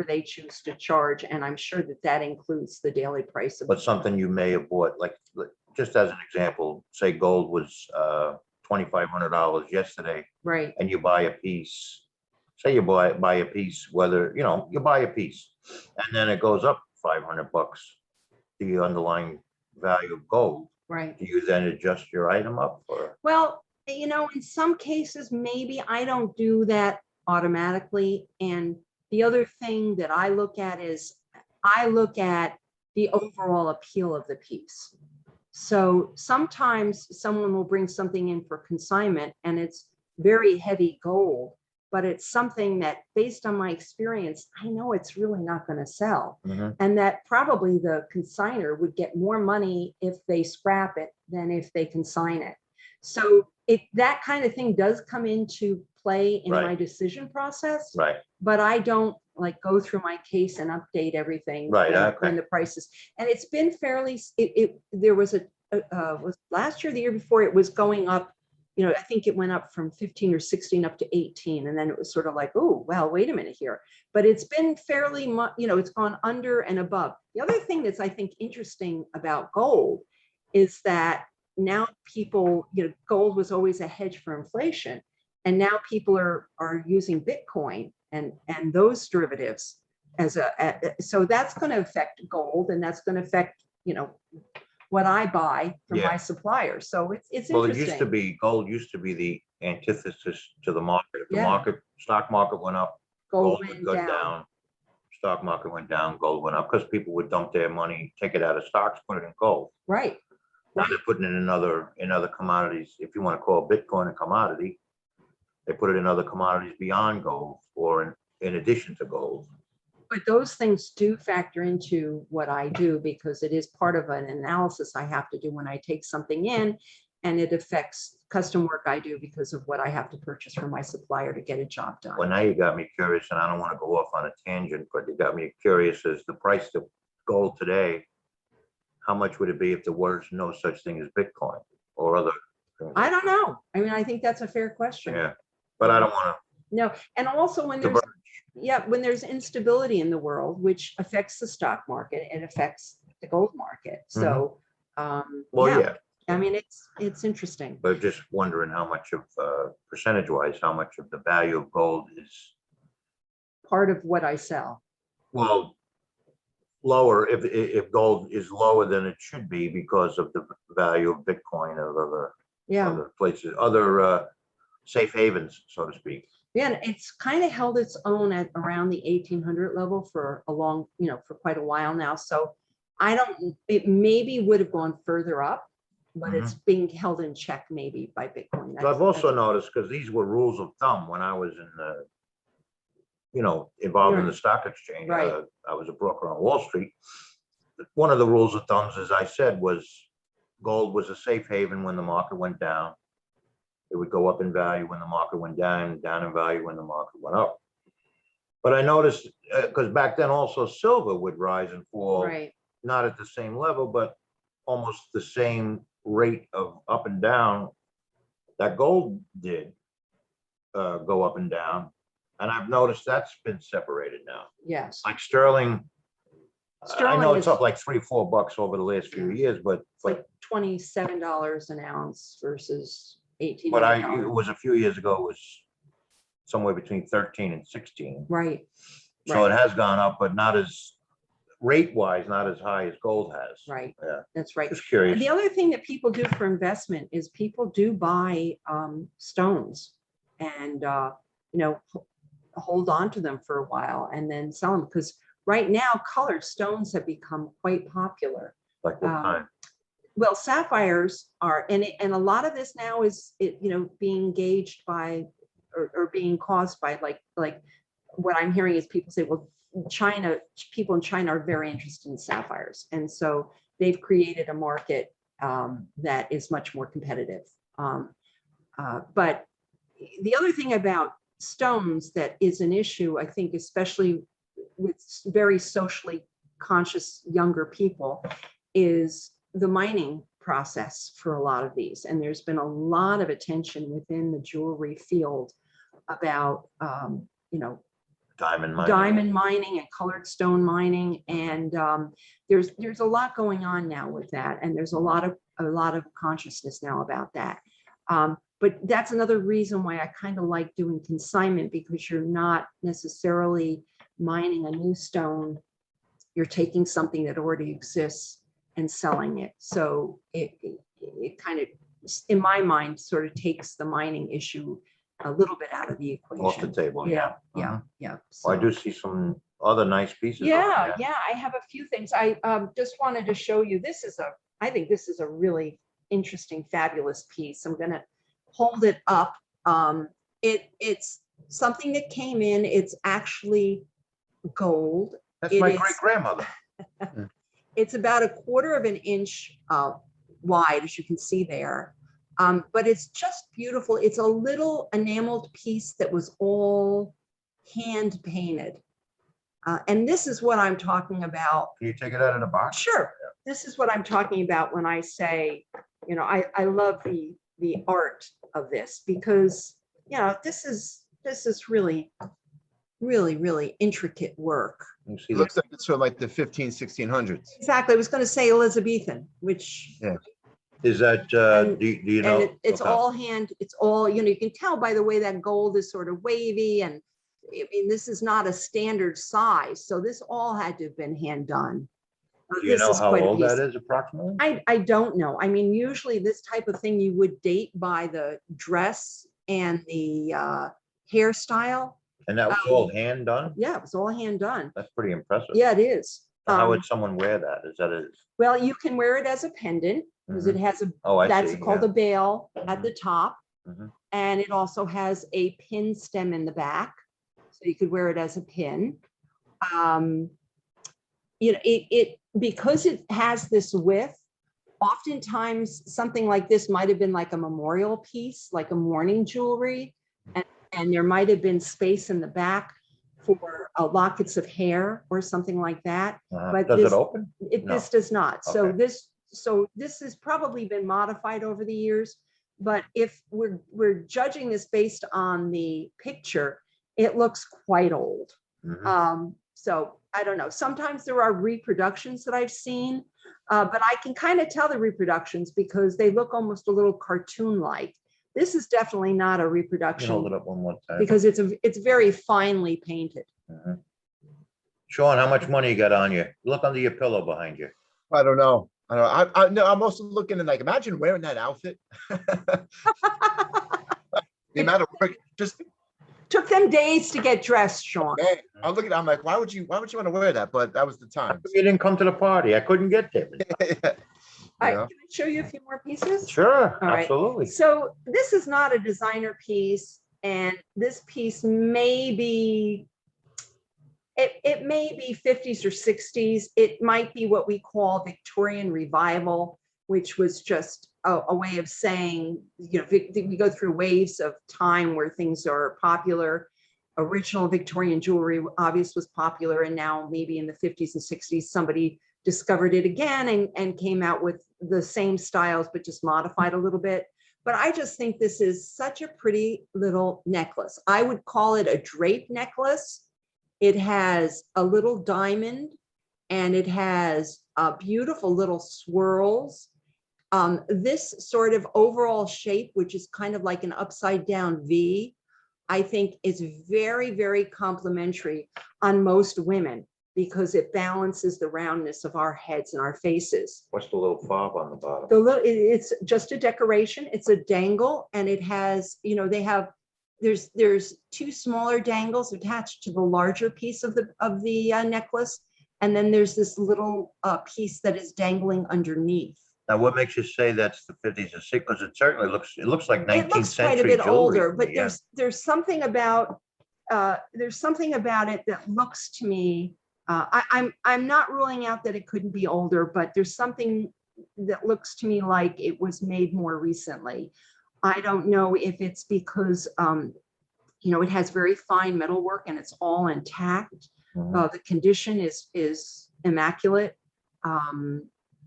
they choose to charge, and I'm sure that includes the daily price of. But something you may have bought, like just as an example, say gold was $2,500 yesterday, Right. and you buy a piece. Say you buy a piece, whether you buy a piece, and then it goes up $500, the underlying value of gold. Right. Do you then adjust your item up? Or? Well, in some cases, maybe I don't do that automatically. And the other thing that I look at is I look at the overall appeal of the piece. So sometimes someone will bring something in for consignment and it's very heavy gold, but it's something that, based on my experience, I know it's really not going to sell. Mm-hmm. And that probably the consignor would get more money if they scrap it than if they consign it. So that kind of thing does come into play in Right. my decision process, Right. but I don't go through my case and update everything Right, when, okay. when the prices. And it's been fairly, there was was last year, the year before, it was going up. I think it went up from 15 or 16 up to 18. And then it was sort of like, oh, well, wait a minute here. But it's been fairly much, it's gone under and above. The other thing that's, I think, interesting about gold is that now people, gold was always a hedge for inflation. And now people are using Bitcoin and those derivatives so that's going to affect gold, and that's going to affect, what I buy from my suppliers. So it's Well, interesting. gold used to be the antithesis to the market. If the stock market went up, gold would go down. Stock market went down, gold went up, because people would dump their money, take it out of stocks, put it in gold. Right. Now they're putting it in other commodities. If you want to call Bitcoin a commodity, they put it in other commodities beyond gold or in addition to gold. But those things do factor into what I do, because it is part of an analysis I have to do when I take something in, and it affects custom work I do because of what I have to purchase from my supplier to get a job done. Well, now you got me curious, and I don't want to go off on a tangent, but you got me curious as the price of gold today. How much would it be if there was no such thing as Bitcoin or other things? I don't know. I mean, I think that's a fair question. Yeah, but I don't want to. No, and also when there's instability in the world, which affects the stock market, it affects the gold market. So, I mean, it's interesting. But just wondering how much of percentage-wise, how much of the value of gold is part of what I sell. Well, lower if gold is lower than it should be because of the value of Bitcoin or other places, other safe havens, so to speak. Yeah, and it's kind of held its own at around the 1800 level for a long, for quite a while now. So it maybe would have gone further up, but it's being held in check maybe by Bitcoin. So I've also noticed, because these were rules of thumb when I was in the, involved in the stock exchange. Right. I was a broker on Wall Street. One of the rules of thumbs, as I said, was gold was a safe haven when the market went down. It would go up in value when the market went down, down in value when the market went up. But I noticed, because back then also silver would rise and fall, not at the same level, but almost the same rate of up and down that gold did go up and down. And I've noticed that's been separated now. Yes. Like sterling, I know it's up like $3-4 over the last few years, but it's like $27 an ounce versus 18. But it was a few years ago, it was somewhere between 13 and 16. Right. So it has gone up, but not as rate-wise, not as high as gold has. Right. Yeah. That's right. Just curious. The other thing that people do for investment is people do buy stones and hold on to them for a while and then sell them, because right now colored stones have become quite popular. Like what kind? Well, sapphires are, and a lot of this now is being engaged by or being caused by like what I'm hearing is people say, well, people in China are very interested in sapphires, and so they've created a market that is much more competitive. But the other thing about stones that is an issue, I think, especially with very socially conscious younger people, is the mining process for a lot of these. And there's been a lot of attention within the jewelry field about, diamond mining and colored stone mining. And there's a lot going on now with that. And there's a lot of consciousness now about that. But that's another reason why I kind of like doing consignment, because you're not necessarily mining a new stone. You're taking something that already exists and selling it. So it kind of, in my mind, sort of takes the mining issue a little bit out of the equation. Off the table. Yeah. So, Well, I do see some other nice pieces. yeah. I have a few things. I just wanted to show you. I think this is a really interesting, fabulous piece. I'm going to hold it up. It's something that came in. It's actually gold. That's my great-grandmother. It's about 1/4 of an inch wide, as you can see there. But it's just beautiful. It's a little enameled piece that was all hand painted. And this is what I'm talking about. Can you take it out of the box? Sure. this is what I'm talking about when I say, I love the art of this, because, this is really, really, really intricate work. You see It the looks like it's from like the 1600s. Exactly. I was going to say Elizabethan, which, Yeah. Is that, And- do you know? it's okay. all it's all, you can tell by the way that gold is sort of wavy, and I mean, this is not a standard size. So this all had to have been hand done. Do you This know is how quite a old that piece. is approximately? I don't know. I mean, usually this type of thing you would date by the dress and the hairstyle. And that was all hand done? Yeah, it was all hand done. That's pretty impressive. Yeah, it is. So how would someone wear that? Is that a? Well, you can wear it as a pendant, because it has a, Oh, I that's see, called yeah. a bail at the top. Mhm. And it also has a pin stem in the back. So you could wear it as a pin. Because it has this width, oftentimes something like this might have been like a memorial piece, like a mourning jewelry. And there might have been space in the back for lockets of hair or something like that. But Does this- it open? This does not. So Okay. this has probably been modified over the years. But if we're judging this based on the picture, it looks quite old. Mhm. So I don't know. Sometimes there are reproductions that I've seen, but I can kind of tell the reproductions because they look almost a little cartoon-like. This is definitely not a Can you hold reproduction it up one more time? because it's very finely painted. Mhm. Sean, how much money you got on you? Look under your pillow behind you. I don't know. No, I'm also looking at, like, imagine wearing that outfit. The amount of work, just, Took them days to get dressed, Sean. man, I'm looking, I'm like, why would you want to wear that? But that was the time. You didn't come to the party. I couldn't get there. All right, Yeah. can I show you a few more pieces? Sure, All right. absolutely. So this is not a designer piece, and this piece may be, it may be 50s or 60s. It might be what we call Victorian revival, which was just a way of saying, we go through waves of time where things are popular. Original Victorian jewelry obviously was popular, and now maybe in the 50s and 60s, somebody discovered it again and came out with the same styles, but just modified a little bit. But I just think this is such a pretty little necklace. I would call it a drape necklace. It has a little diamond and it has beautiful little swirls. This sort of overall shape, which is kind of like an upside down V, I think is very, very complimentary on most women because it balances the roundness of our heads and our faces. What's the little fob on the bottom? It's just a decoration. It's a dangle, and it has, there's two smaller dangles attached to the larger piece of the necklace, and then there's this little piece that is dangling underneath. Now, what makes you say that's the 50s and 60s? Because it certainly looks like 19th It looks quite a century bit jewelry older, to but me, yeah. there's something about it that looks to me. I'm not ruling out that it couldn't be older, but there's something that looks to me like it was made more recently. I don't know if it's because it has very fine metalwork and it's all intact. Mhm. The condition is immaculate.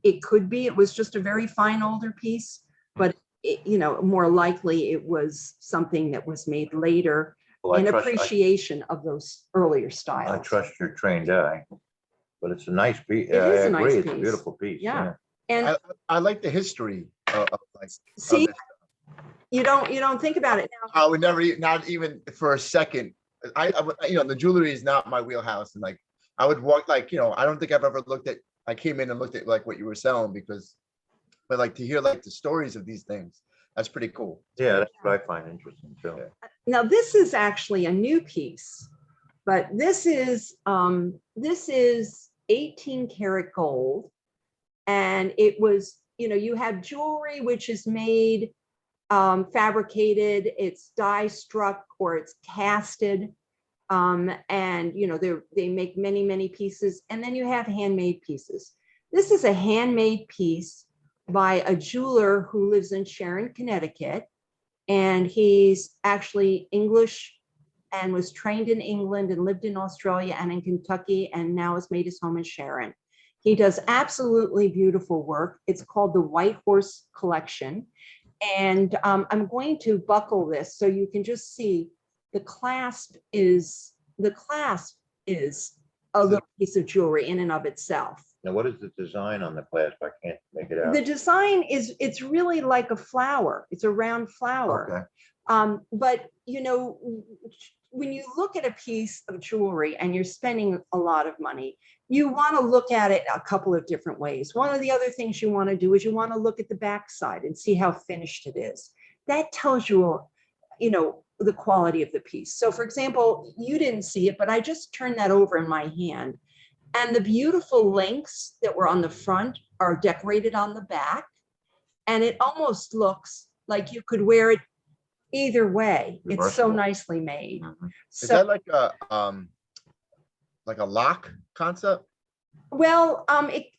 It could be it was just a very fine older piece, but more likely it was something that was made later Well, in appreciation of those earlier I styles. trust your trained eye, but it's a nice piece. It is I a nice agree, it's a piece. beautiful piece. Yeah. And I like the history of like, see, of this. you don't think about it now. I would never, not even for a second. The jewelry is not my wheelhouse, and like I would walk, like, I don't think I've ever looked at. I came in and looked at like what you were selling but like to hear like the stories of these things, that's pretty cool. Yeah, that's what I find interesting too. Yeah. Now this is actually a new piece, but this is 18 karat gold, and it was, you have jewelry which is made, fabricated, it's die struck or it's casted, and they make many pieces, and then you have handmade pieces. This is a handmade piece by a jeweler who lives in Sharon, Connecticut, and he's actually English and was trained in England and lived in Australia and in Kentucky, and now has made his home in Sharon. He does absolutely beautiful work. It's called the White Horse Collection. And I'm going to buckle this so you can just see the clasp is a little piece of jewelry in and of itself. Now, what is the design on the clasp? I can't make it out. The design is, it's really like a flower. It's a round flower. Okay. But you know, when you look at a piece of jewelry and you're spending a lot of money, you want to look at it a couple of different ways. One of the other things you want to do is you want to look at the backside and see how finished it is. That tells you, you know, the quality of the piece. So for example, you didn't see it, but I just turned that over in my hand. And the beautiful links that were on the front are decorated on the back. And it almost looks like you could wear it either way. It's so Reversible. nicely made. Is So, that like a lock concept? well,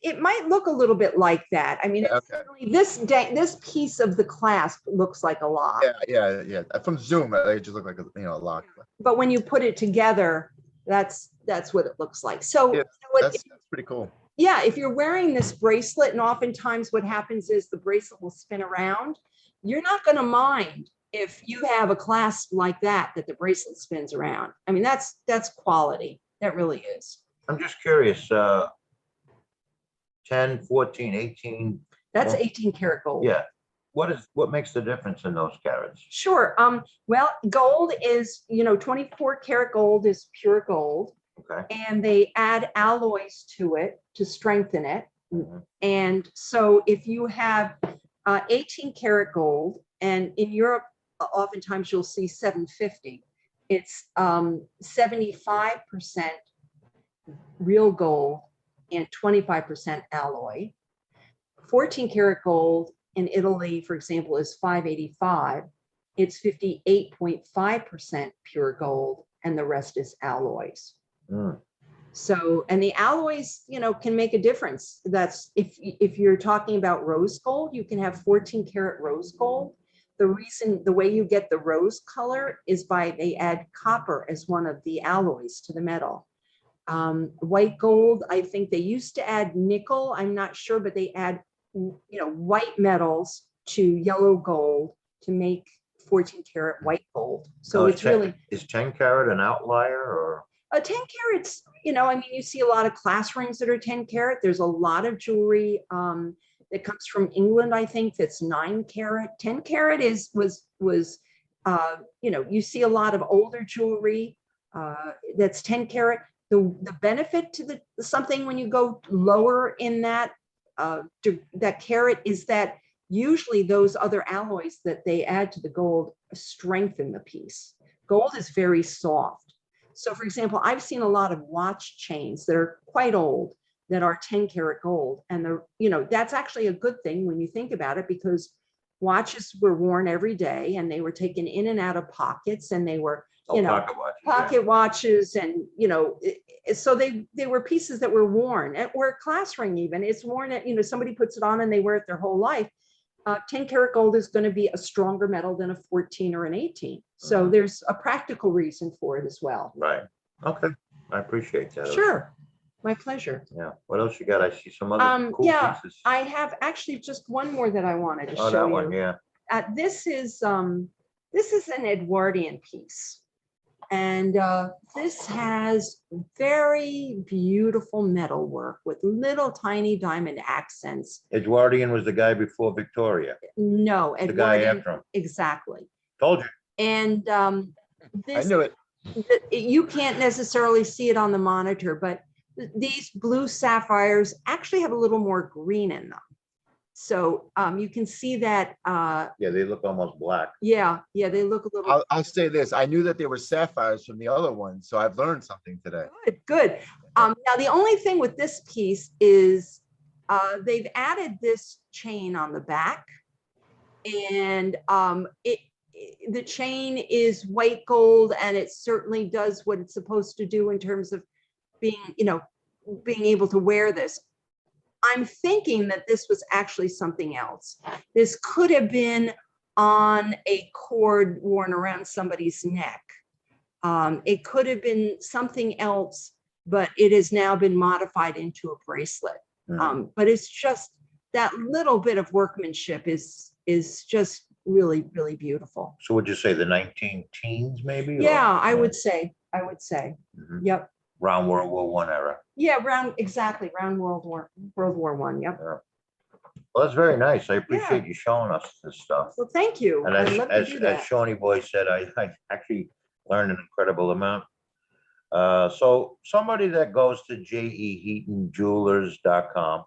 it might look a little bit like that. I mean, Yeah, it's okay. certainly- this piece of the clasp looks like a lock, Yeah. From Zoom, it just looked like a lock. but when you put it together, that's what it looks like. So, Yeah, you know what, That's pretty cool. yeah, if you're wearing this bracelet, and oftentimes what happens is the bracelet will spin around, you're not going to mind if you have a clasp like that the bracelet spins around. I mean, that's quality. That really is. I'm just curious, 10, 14, 18, That's Well, 18 karat gold. yeah. What makes the difference in those carats? Sure. Well, gold is, you know, 24 karat gold is pure gold, Okay. and they add alloys to it to strengthen it. Mhm. And so if you have 18 karat gold, and in Europe, oftentimes you'll see 750, it's 75% real gold and 25% alloy. 14 karat gold in Italy, for example, is 585. It's 58.5% pure gold, and the rest is alloys. Mm. So, and the alloys, you know, can make a difference. That's if you're talking about rose gold, you can have 14 karat rose gold. The way you get the rose color is by they add copper as one of the alloys to the metal. White gold, I think they used to add nickel. I'm not sure, but they add, you know, white metals to yellow gold to make 14 karat white gold. So Oh, it's really is 10 carat an outlier or? 10 carats, you know, I mean, you see a lot of class rings that are 10 karat. There's a lot of jewelry that comes from England, I think, that's 9 karat. 10 karat was you know, you see a lot of older jewelry that's 10 karat. The benefit to something when you go lower in that carat is that usually those other alloys that they add to the gold strengthen the piece. Gold is very soft. So for example, I've seen a lot of watch chains that are quite old that are 10 karat gold. And you know, that's actually a good thing when you think about it, because watches were worn every day and they were taken in and out of pockets, and they were, you know, Pocket watches, yeah. pocket watches, and you know, so they were pieces that were worn, or a class ring even. It's worn at, you know, somebody puts it on and they wear it their whole life. 10 karat gold is going to be a stronger metal than a 14 or an 18. So there's a practical reason for it as well. Right. Okay. I appreciate that. Sure. My pleasure. Yeah. What else you got? I see some other cool Yeah, pieces. I have actually just one more that I wanted to Oh, show that you. one, yeah. This is an Edwardian piece. And this has very beautiful metal work with little tiny diamond accents. Edwardian was the guy before Victoria. No, The guy Edwardian, after him. exactly. Told you. And I this, knew it. you can't necessarily see it on the monitor, but these blue sapphires actually have a little more green in them. So you can see that. Yeah, they look almost black. Yeah, they look a little I'll say this. I knew that they were sapphires from the other one, so I've learned something today. good. Now the only thing with this piece is they've added this chain on the back, and the chain is white gold, and it certainly does what it's supposed to do in terms of being, you know, being able to wear this. I'm thinking that this was actually something else. This could have been on a cord worn around somebody's neck. It could have been something else, but it has now been modified into a bracelet. But it's just that little bit of workmanship is just really, really beautiful. So would you say the 19 teens maybe? or- Yeah, I would say. Mhm. Yep. Around World War One era. Yeah, around World War One. Yep. Yeah. Well, that's very nice. I appreciate you showing us this stuff. Well, thank you. And I'd love to do as that. Shawnee Boy said, I actually learned an incredible amount. So somebody that goes to jeheatonjewelers.com,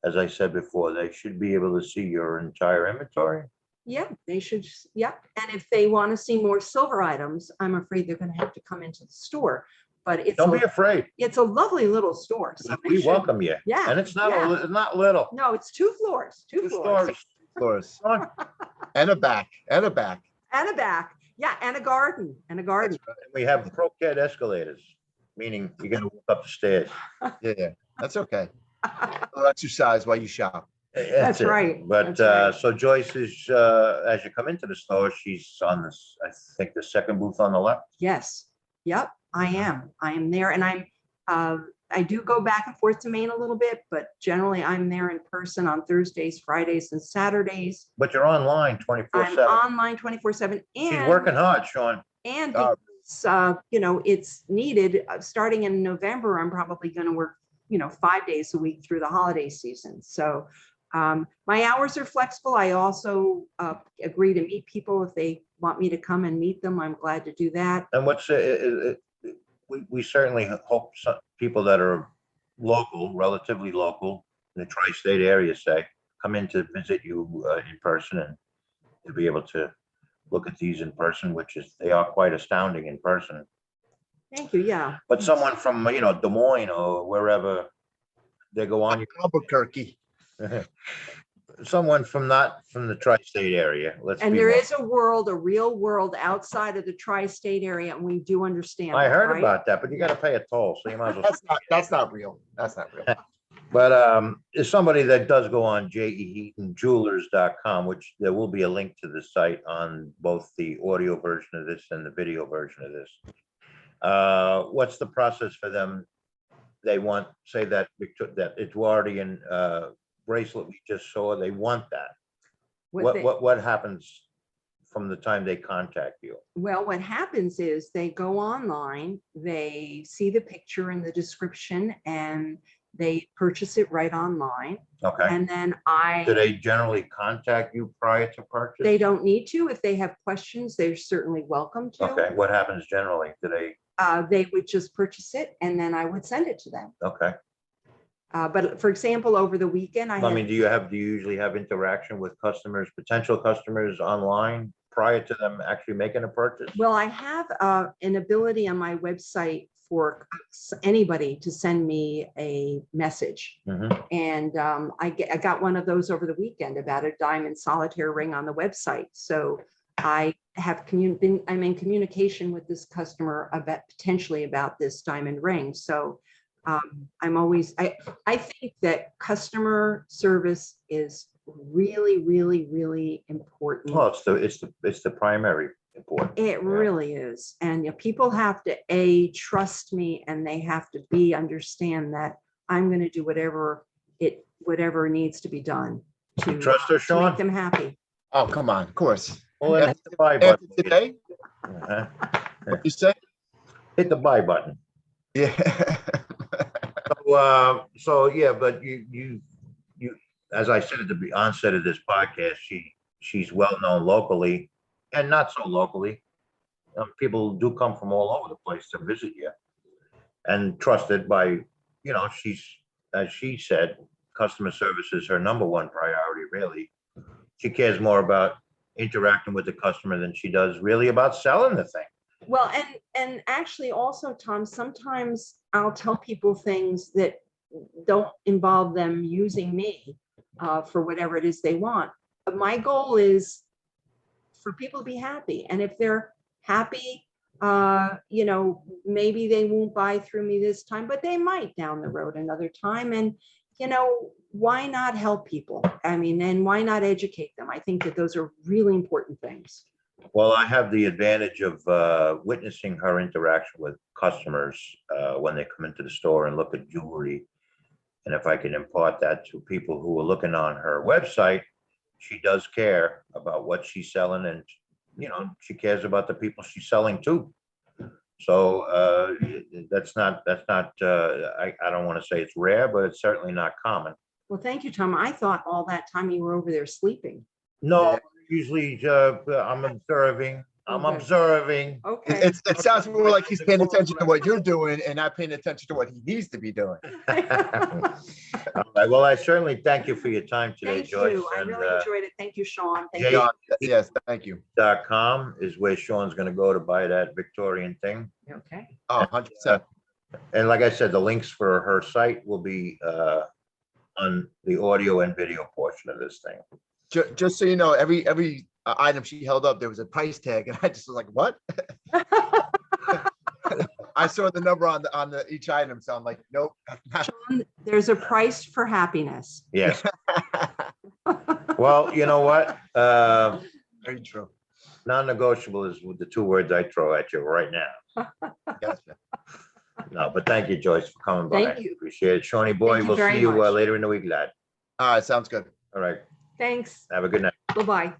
as I said before, they should be able to see your entire inventory. Yeah, they should. Yeah. And if they want to see more silver items, I'm afraid they're going to have to come into the store. But Don't be afraid. it's a lovely little store. So they We should- welcome you. Yeah. And it's not, yeah. it's not little. No, it's 2 floors. Two floors. Stories. Floors. And a back, and a back. And a back. Yeah, and a garden. We have croquette escalators, meaning you gotta walk up the stairs. Yeah, that's okay. A little exercise while you shop. That's it. right, But that's right. so Joyce is, as you come into the store, she's on this, I think, the second booth on the left. Yes. Yep, I am. I am there, and I do go back and forth to Maine a little bit, but generally I'm there in person on Thursdays, Fridays, and Saturdays. But you're online I'm 24/7. online 24/7, She's and working hard, Sean. and Oh. because, it's needed. Starting in November, I'm probably going to work 5 days a week through the holiday season. So my hours are flexible. I also agree to meet people if they want me to come and meet them. I'm glad to do that. And we certainly hope some people that are local, relatively local, in the tri-state area, say, come in to visit you in person and to be able to look at these in person, they are quite astounding in person. Thank you. Yeah. But someone from, Des Moines or wherever, they go on, Albuquerque. someone not from the tri-state area. And there is a real world outside of the tri-state area, and we do understand. I that, heard right? about that, but you got to pay a toll, so you might as well. That's not real. That's not real. But as somebody that does go on jeheatonjewelers.com, which there will be a link to the site on both the audio version of this and the video version of this. What's the process for them? They want, say that Edwardian bracelet we just saw, they want that. What happens from the time they contact you? Well, what happens is they go online, they see the picture and the description, and they purchase it right online. Okay. And then Do they generally contact you prior to purchase? they don't need to. If they have questions, they're certainly welcome to. Okay. What happens generally? They would just purchase it, and then I would send it to them. Okay. But for example, over the weekend, I mean, do you usually have interaction with potential customers online prior to them actually making a purchase? Well, I have an ability on my website for anybody to send me a message. Mhm. And I got one of those over the weekend about a diamond solitaire ring on the website. So I'm in communication with this customer potentially about this diamond ring. So I think that customer service is really, really, really important. Well, it's the primary important. It really is. And people have to trust me, and they have to understand that I'm going to do whatever needs to be done to Trust her, to Sean? make them happy. Oh, come on, of course. Well, then hit the buy After button. today, Uh-huh. what you say? Hit the buy button. Yeah. So yeah, but you, as I said at the onset of this podcast, she's well known locally and not so locally. People do come from all over the place to visit you, and trusted by, she's, as she said, customer service is her number one priority. Really, she cares more about interacting with the customer than she does really about selling the thing. Well, and actually also, Tom, sometimes I'll tell people things that don't involve them using me for whatever it is they want. But my goal is for people to be happy. And if they're happy, maybe they won't buy through me this time, but they might down the road another time. And, why not help people? I mean, and why not educate them? I think that those are really important things. Well, I have the advantage of witnessing her interaction with customers when they come into the store and look at jewelry. And if I can impart that to people who are looking on her website, she does care about what she's selling, and, you know, she cares about the people she's selling to. So that's not, I don't want to say it's rare, but it's certainly not common. Well, thank you, Tom. I thought all that time you were over there sleeping. No, usually I'm observing. I'm Okay. observing. Okay. It sounds more like he's paying attention to what you're doing and not paying attention to what he needs to be doing. All right, well, I certainly thank you for your time today, Thank Joyce. you. I And really enjoyed it. Thank you, Sean. Thank Jay- you. John, yes, thank you. .com is where Sean's gonna go to buy that Victorian thing. Okay. Oh, 100%. And like I said, the links for her site will be on the audio and video portion of this thing. Just so you know, every item she held up, there was a price tag, and I just was like, "What?" I saw the number on the each item, so I'm like, "Nope." Sean, there's a price for happiness. Yes. Well, you know what? Very true. Non-negotiable is the two words I throw at you right now. Gotcha. No, but thank you, Joyce, for coming by. Thank you. Appreciate it. Shawnee boy, Thank you we'll very see you much. later in the week, lad. All right, sounds good. All right. Thanks. Have a good night. Bye-bye.